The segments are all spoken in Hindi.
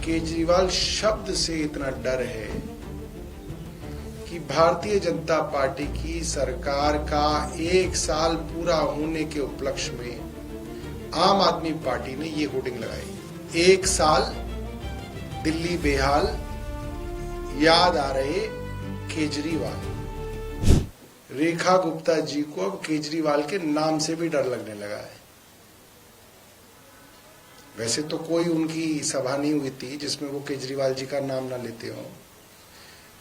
केजरीवाल शब्द से इतना डर है कि भारतीय जनता पार्टी की सरकार का 1 साल पूरा होने के उपलक्ष्य में आम आदमी पार्टी ने ये होर्डिंग लगाई। 1 साल दिल्ली बेहाल, याद आ रहे केजरीवाल। रेखा गुप्ता जी को अब केजरीवाल के नाम से भी डर लगने लगा है। वैसे तो कोई उनकी सभा नहीं हुई थी जिसमें वो केजरीवाल जी का नाम ना लेते हो,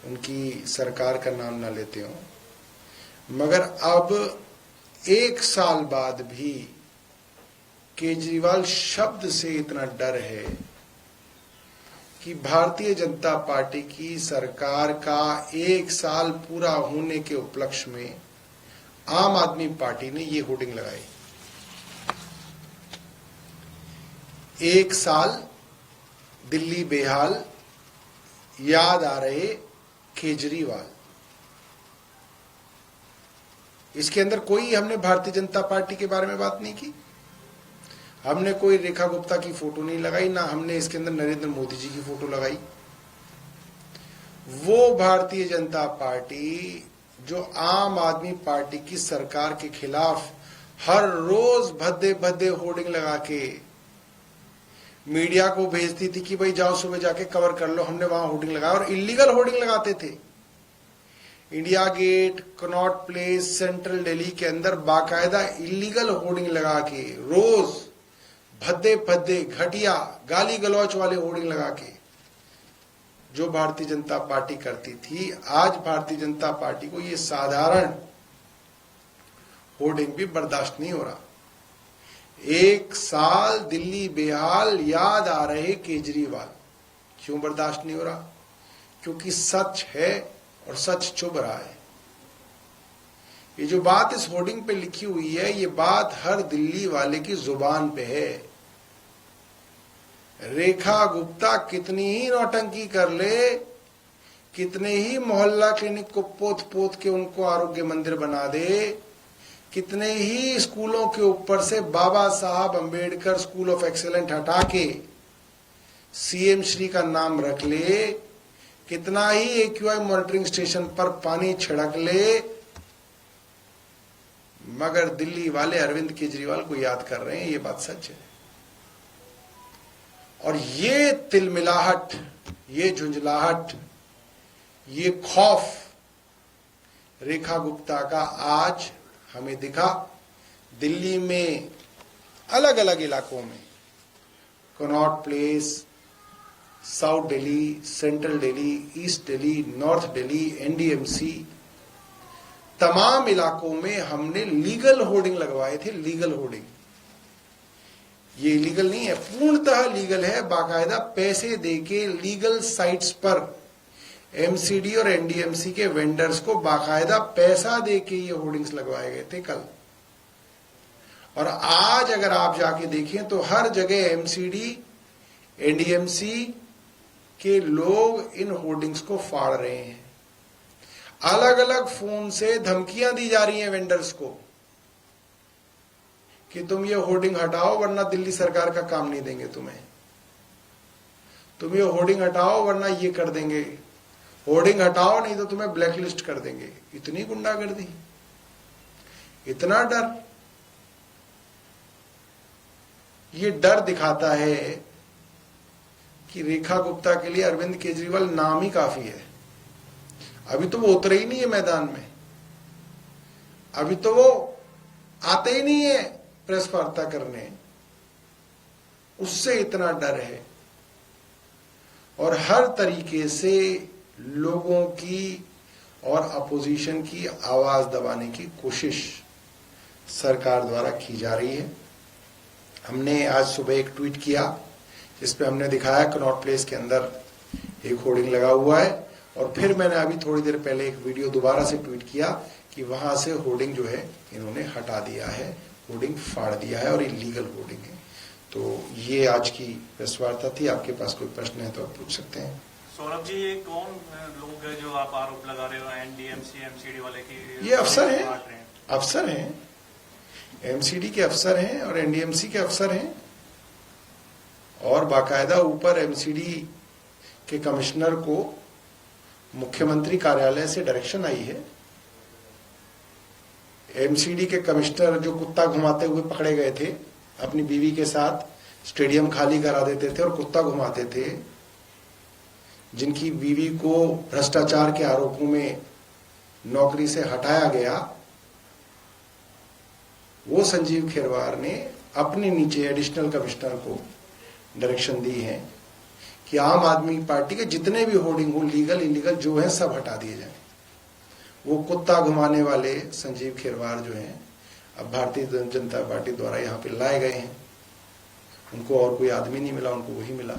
उनकी सरकार का नाम ना लेते हो, मगर अब 1 साल बाद भी केजरीवाल शब्द से इतना डर है कि भारतीय जनता पार्टी की सरकार का 1 साल पूरा होने के उपलक्ष्य में आम आदमी पार्टी ने ये होर्डिंग लगाई। 1 साल दिल्ली बेहाल, याद आ रहे केजरीवाल। इसके अंदर कोई हमने भारतीय जनता पार्टी के बारे में बात नहीं की, हमने कोई रेखा गुप्ता की फोटो नहीं लगाई, ना हमने इसके अंदर नरेंद्र मोदी जी की फोटो लगाई। वो भारतीय जनता पार्टी जो आम आदमी पार्टी की सरकार के खिलाफ हर रोज भद्दे भद्दे होर्डिंग लगा के मीडिया को भेजती थी कि भाई जाओ सुबह जाके कवर कर लो, हमने वहां होर्डिंग लगाया, और इलीगल होर्डिंग लगाते थे। इंडिया गेट, कनॉट प्लेस, सेंट्रल दिल्ली के अंदर बाकायदा इलीगल होर्डिंग लगा के रोज भद्दे भद्दे घटिया गाली गलौच वाले होर्डिंग लगा के जो भारतीय जनता पार्टी करती थी, आज भारतीय जनता पार्टी को ये साधारण होर्डिंग भी बर्दाश्त नहीं हो रहा। 1 साल दिल्ली बेहाल, याद आ रहे केजरीवाल। क्यों बर्दाश्त नहीं हो रहा? क्योंकि सच है और सच चुभ रहा है। ये जो बात इस होर्डिंग पे लिखी हुई है, ये बात हर दिल्ली वाले की जुबान पे है। रेखा गुप्ता कितनी ही नौटंकी कर ले, कितने ही मोहल्ला क्लिनिक को पोत पोत के उनको आरोग्य मंदिर बना दे, कितने ही स्कूलों के ऊपर से बाबा साहब अंबेडकर स्कूल ऑफ एक्सीलेंस हटा के सीएम श्री का नाम रख ले, कितना ही एक्यूआई मॉनिटरिंग स्टेशन पर पानी छिड़क ले, मगर दिल्ली वाले अरविंद केजरीवाल को याद कर रहे हैं। ये बात सच है। और ये तिलमिलाहट, ये झुंझलाहट, ये खौफ रेखा गुप्ता का आज हमें दिखा। दिल्ली में अलग अलग इलाकों में, Connaught place, south Delhi, central Delhi, east Delhi, north Delhi, NDMC, तमाम इलाकों में हमने लीगल होर्डिंग लगवाए थे। लीगल होर्डिंग, ये इलीगल नहीं है, पूर्णतः लीगल है। बाकायदा पैसे देके लीगल साइट्स पर एमसीडी और एनडीएमसी के वेंडर्स को बाकायदा पैसा देके ये होर्डिंग्स लगवाए गए थे कल। और आज अगर आप जाके देखें तो हर जगह एमसीडी, एनडीएमसी के लोग इन होर्डिंग्स को फाड़ रहे हैं। अलग अलग फोन से धमकियां दी जा रही हैं वेंडर्स को कि तुम ये होर्डिंग हटाओ वरना दिल्ली सरकार का काम नहीं देंगे तुम्हें, तुम ये होर्डिंग हटाओ वरना ये कर देंगे, होर्डिंग हटाओ नहीं तो तुम्हें ब्लैकलिस्ट कर देंगे। इतनी गुंडागर्दी, इतना डर। ये डर दिखाता है कि रेखा गुप्ता के लिए अरविंद केजरीवाल नाम ही काफी है। अभी तो वो उतरे ही नहीं है मैदान में, अभी तो वो आते ही नहीं है प्रेस वार्ता करने, उससे इतना डर है। और हर तरीके से लोगों की और अपोजिशन की आवाज दबाने की कोशिश सरकार द्वारा की जा रही है। हमने आज सुबह एक ट्वीट किया जिसपे हमने दिखाया कनॉट प्लेस के अंदर एक होर्डिंग लगा हुआ है, और फिर मैंने अभी थोड़ी देर पहले एक वीडियो दोबारा से ट्वीट किया कि वहां से होर्डिंग जो है इन्होंने हटा दिया है, होर्डिंग फाड़ दिया है और इलीगल होर्डिंग है। तो ये आज की प्रेस वार्ता थी। आपके पास कोई प्रश्न है तो आप पूछ सकते हैं। सौरभ जी, ये कौन लोग हैं जो आप आरोप लगा रहे हो एनडीएमसी एमसीडी वाले की? ये अफसर हैं, अफसर हैं, एमसीडी के अफसर हैं और एनडीएमसी के अफसर हैं, और बाकायदा ऊपर एमसीडी के कमिश्नर को मुख्यमंत्री कार्यालय से डायरेक्शन आई है। एमसीडी के कमिश्नर जो कुत्ता घुमाते हुए पकड़े गए थे, अपनी बीवी के साथ स्टेडियम खाली करा देते थे और कुत्ता घुमाते थे, जिनकी बीवी को भ्रष्टाचार के आरोपों में नौकरी से हटाया गया, वो संजीव खेरवार ने अपने नीचे एडिशनल कमिश्नर को डायरेक्शन दी है कि आम आदमी पार्टी के जितने भी होर्डिंग हो, लीगल इलीगल जो है, सब हटा दिए जाए। वो कुत्ता घुमाने वाले संजीव खेरवार जो हैं, अब भारतीय जनता पार्टी द्वारा यहाँ पे लाए गए हैं। उनको और कोई आदमी नहीं मिला, उनको वही मिला।